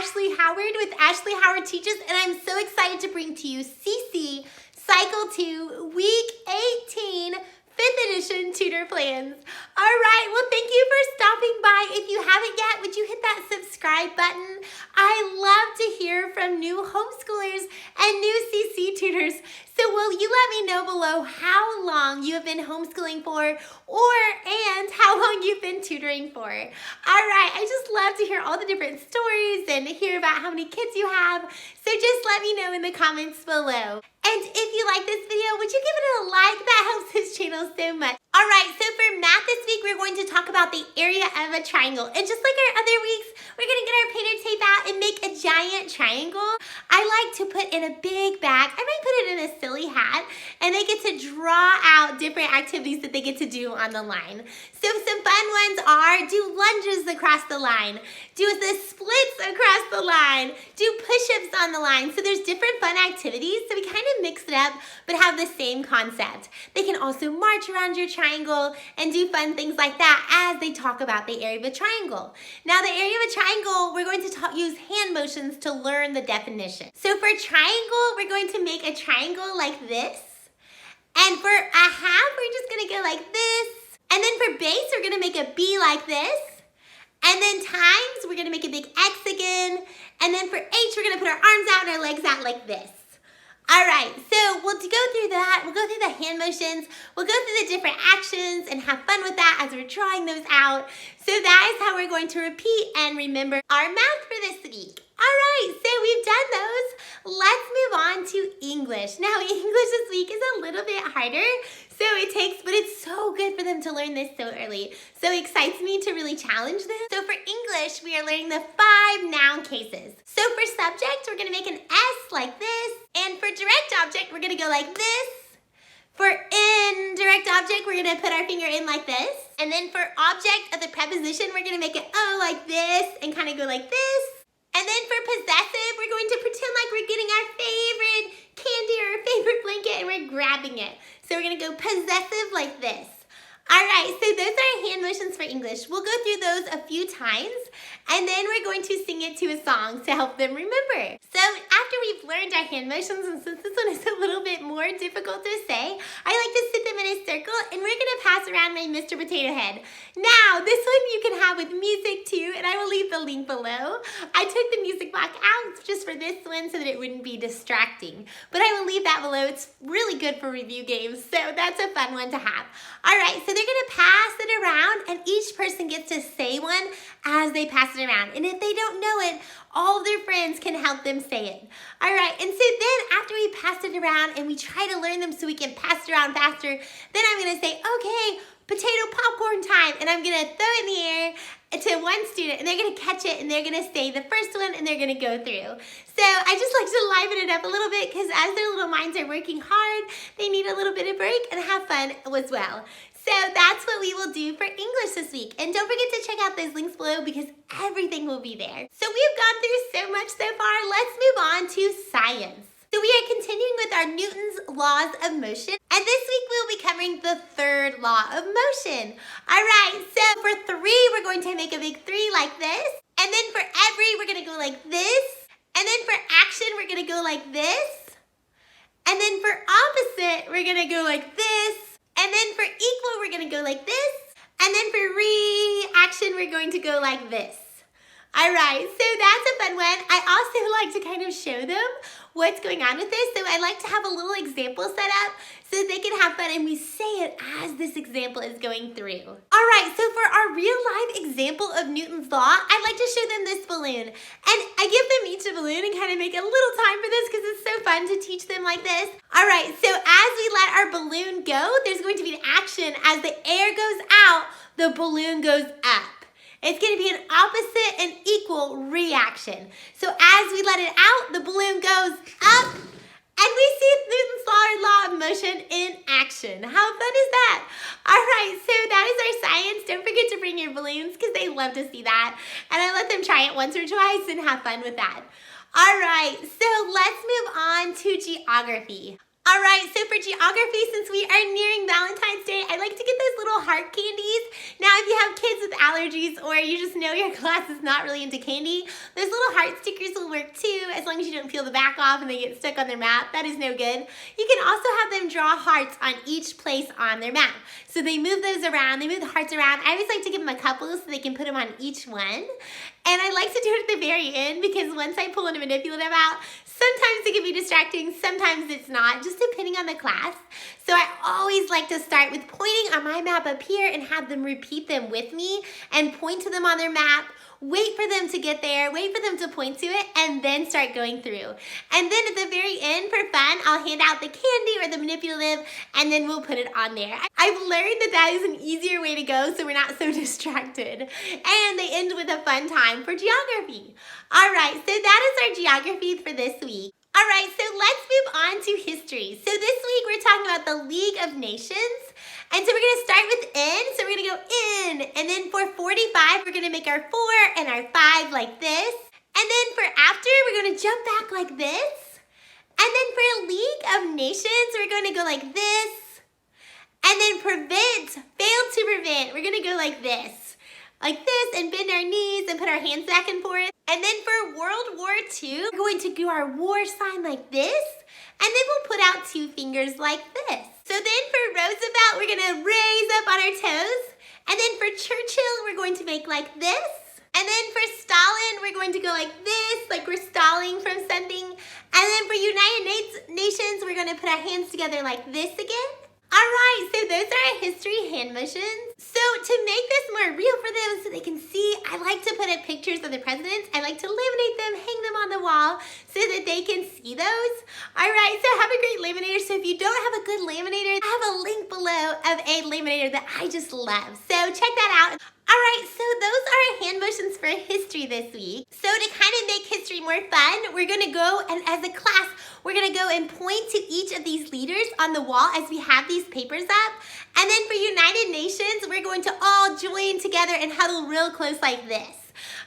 Ashley Howard with Ashley Howard Teaches, and I'm so excited to bring to you CC Cycle 2, Week 18, 5th edition Tutor Plans. All right, well, thank you for stopping by. If you haven't yet, would you hit that subscribe button? I love to hear from new homeschoolers and new CC tutors. So will you let me know below how long you have been homeschooling for and how long you've been tutoring for. All right, I just love to hear all the different stories and hear about how many kids you have. So just let me know in the comments below. And if you like this video, would you give it a like? That helps this channel so much. All right, so for math this week, we're going to talk about the area of a triangle. And just like our other weeks, we're gonna get our painter tape out and make a giant triangle. I like to put in a big bag. I might put it in a silly hat, and they get to draw out different activities that they get to do on the line. So some fun ones are do lunges across the line, do the splits across the line, do push-ups on the line. So there's different fun activities. So we kind of mix it up, but have the same concept. They can also march around your triangle and do fun things like that as they talk about the area of a triangle. Now the area of a triangle, we're going to use hand motions to learn the definition. So for triangle, we're going to make a triangle like this. And for a half, we're just gonna go like this. And then for base, we're gonna make a B like this. And then times, we're gonna make a big X again. And then for H, we're gonna put our arms out and our legs out like this. All right, so we'll go through that. We'll go through the hand motions. We'll go through the different actions and have fun with that as we're drawing those out. So that is how we're going to repeat and remember our math for this week. All right, so we've done those. Let's move on to English. Now, English this week is a little bit harder. So but it's so good for them to learn this so early. So it excites me to really challenge them. So for English, we are learning the 5 noun cases. So for subject, we're gonna make an S like this. And for direct object, we're gonna go like this. For indirect object, we're gonna put our finger in like this. And then for object of the preposition, we're gonna make an O like this and kind of go like this. And then for possessive, we're going to pretend like we're getting our favorite candy or our favorite blanket and we're grabbing it. So we're gonna go possessive like this. All right, so those are our hand motions for English. We'll go through those a few times and then we're going to sing it to a song to help them remember. So after we've learned our hand motions, and since this one is a little bit more difficult to say, I like to sit them in a circle and we're gonna pass around my Mr. Potato Head. Now, this one you can have with music too, and I will leave the link below. I took the music block out just for this one so that it wouldn't be distracting, but I will leave that below. It's really good for review games, so that's a fun one to have. All right, so they're gonna pass it around and each person gets to say one as they pass it around. And if they don't know it, all of their friends can help them say it. All right, and so then after we pass it around and we try to learn them so we can pass it around faster, then I'm gonna say, okay, potato popcorn time. And I'm gonna throw it in the air to one student and they're gonna catch it and they're gonna say the first one and they're gonna go through. So I just like to liven it up a little bit because as their little minds are working hard, they need a little bit of break and have fun as well. So that's what we will do for English this week. And don't forget to check out those links below because everything will be there. So we've gone through so much so far. Let's move on to science. So we are continuing with our Newton's laws of motion. And this week we'll be covering the 3rd law of motion. All right, so for 3, we're going to make a big 3 like this. And then for every, we're gonna go like this. And then for action, we're gonna go like this. And then for opposite, we're gonna go like this. And then for equal, we're gonna go like this. And then for reaction, we're going to go like this. All right, so that's a fun one. I also like to kind of show them what's going on with this. So I like to have a little example set up so they can have fun and we say it as this example is going through. All right, so for our real life example of Newton's law, I'd like to show them this balloon. And I give them each a balloon and kind of make a little time for this because it's so fun to teach them like this. All right, so as we let our balloon go, there's going to be an action. As the air goes out, the balloon goes up. It's going to be an opposite and equal reaction. So as we let it out, the balloon goes up, and we see Newton's law of motion in action. How fun is that? All right, so that is our science. Don't forget to bring your balloons because they love to see that. And I let them try it once or twice and have fun with that. All right, so let's move on to geography. All right, so for geography, since we are nearing Valentine's Day, I like to get those little heart candies. Now, if you have kids with allergies or you just know your class is not really into candy, those little heart stickers will work too, as long as you don't peel the back off and they get stuck on their map. That is no good. You can also have them draw hearts on each place on their map. So they move those around, they move the hearts around. I always like to give them a couple so they can put them on each one. And I like to do it at the very end because once I pull a manipulative out, sometimes it can be distracting, sometimes it's not, just depending on the class. So I always like to start with pointing on my map up here and have them repeat them with me and point to them on their map. Wait for them to get there, wait for them to point to it, and then start going through. And then at the very end, for fun, I'll hand out the candy or the manipulative, and then we'll put it on there. I've learned that that is an easier way to go so we're not so distracted. And they end with a fun time for geography. All right, so that is our geography for this week. All right, so let's move on to history. So this week we're talking about the League of Nations. And so we're gonna start with in, so we're gonna go in. And then for 45, we're gonna make our 4 and our 5 like this. And then for after, we're gonna jump back like this. And then for League of Nations, we're gonna go like this. And then prevent, fail to prevent, we're gonna go like this. Like this, and bend our knees and put our hands back and forth. And then for World War II, we're going to do our war sign like this. And then we'll put out 2 fingers like this. So then for Roosevelt, we're gonna raise up on our toes. And then for Churchill, we're going to make like this. And then for Stalin, we're going to go like this, like we're stalling from something. And then for United Nations, we're gonna put our hands together like this again. All right, so those are our history hand motions. So to make this more real for them so they can see, I like to put up pictures of the presidents. I like to laminate them, hang them on the wall so that they can see those. All right, so have a great laminator. So if you don't have a good laminator, I have a link below of a laminator that I just love. So check that out. All right, so those are our hand motions for history this week. So to kind of make history more fun, we're gonna go and as a class, we're gonna go and point to each of these leaders on the wall as we have these papers up. And then for United Nations, we're going to all join together and huddle real close like this.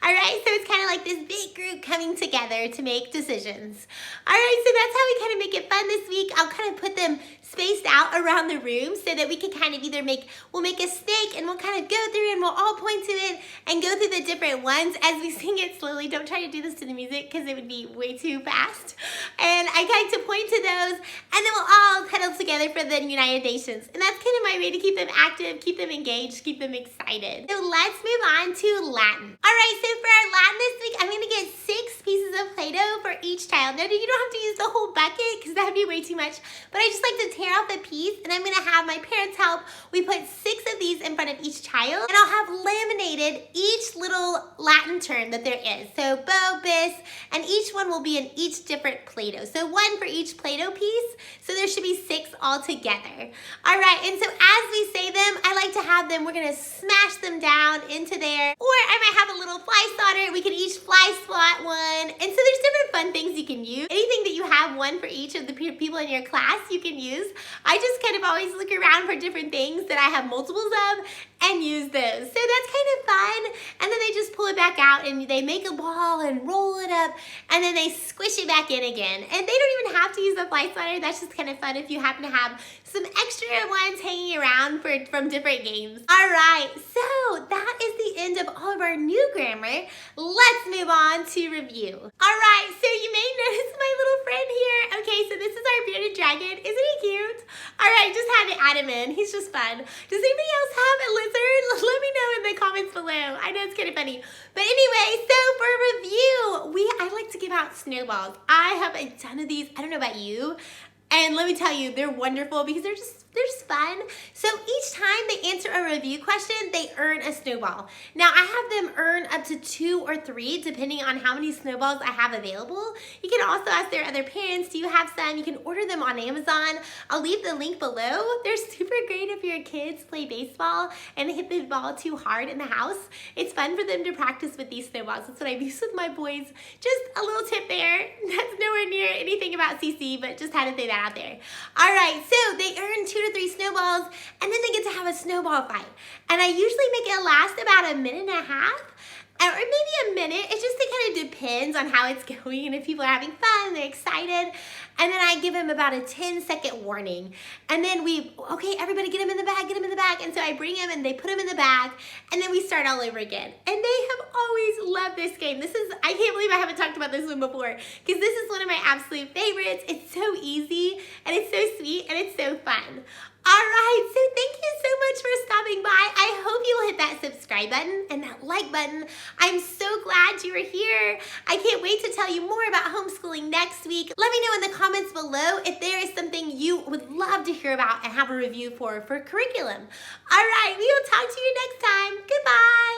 All right, so it's kind of like this big group coming together to make decisions. All right, so that's how we kind of make it fun this week. I'll kind of put them spaced out around the room so that we can kind of either we'll make a snake and we'll kind of go through and we'll all point to it and go through the different ones as we sing it slowly. Don't try to do this to the music because it would be way too fast. And I like to point to those and then we'll all huddle together for the United Nations. And that's kind of my way to keep them active, keep them engaged, keep them excited. So let's move on to Latin. All right, so for our Latin this week, I'm gonna get 6 pieces of Play-Doh for each child. Now, you don't have to use the whole bucket because that'd be way too much, but I just like to tear off a piece and I'm gonna have my parents help. We put 6 of these in front of each child and I'll have laminated each little Latin term that there is. So bo, bis, and each one will be in each different Play-Doh. So 1 for each Play-Doh piece, so there should be 6 all together. All right, and so as we say them, I like to have them, we're gonna smash them down into there, or I might have a little fly swatter. We can each fly swat one. And so there's different fun things you can use. Anything that you have 1 for each of the people in your class you can use. I just kind of always look around for different things that I have multiples of and use those. So that's kind of fun. And then they just pull it back out and they make a ball and roll it up and then they squish it back in again. And they don't even have to use the fly swatter. That's just kind of fun if you happen to have some extra ones hanging around from different games. All right, so that is the end of all of our new grammar. Let's move on to review. All right, so you may notice my little friend here. Okay, so this is our bearded dragon. Isn't he cute? All right, just had to add him in. He's just fun. Does anybody else have a lizard? Let me know in the comments below. I know it's kind of funny. But anyway, so for review, I like to give out snowballs. I have a ton of these. I don't know about you. And let me tell you, they're wonderful because they're just fun. So each time they answer a review question, they earn a snowball. Now I have them earn up to 2 or 3 depending on how many snowballs I have available. You can also ask their other parents, do you have some? You can order them on Amazon. I'll leave the link below. They're super great if your kids play baseball and hit the ball too hard in the house. It's fun for them to practice with these snowballs. That's what I've used with my boys. Just a little tip there. That's nowhere near anything about CC, but just had to say that out there. All right, so they earn 2 to 3 snowballs and then they get to have a snowball fight. And I usually make it last about a minute and a half. or maybe a minute. It just kind of depends on how it's going and if people are having fun, they're excited. And then I give him about a 10-second warning. And then okay, everybody get him in the bag, get him in the bag. And so I bring him and they put him in the bag and then we start all over again. And they have always loved this game. I can't believe I haven't talked about this one before because this is one of my absolute favorites. It's so easy and it's so sweet and it's so fun. All right, so thank you so much for stopping by. I hope you will hit that subscribe button and that like button. I'm so glad you were here. I can't wait to tell you more about homeschooling next week. Let me know in the comments below if there is something you would love to hear about and have a review for curriculum. All right, we will talk to you next time. Goodbye.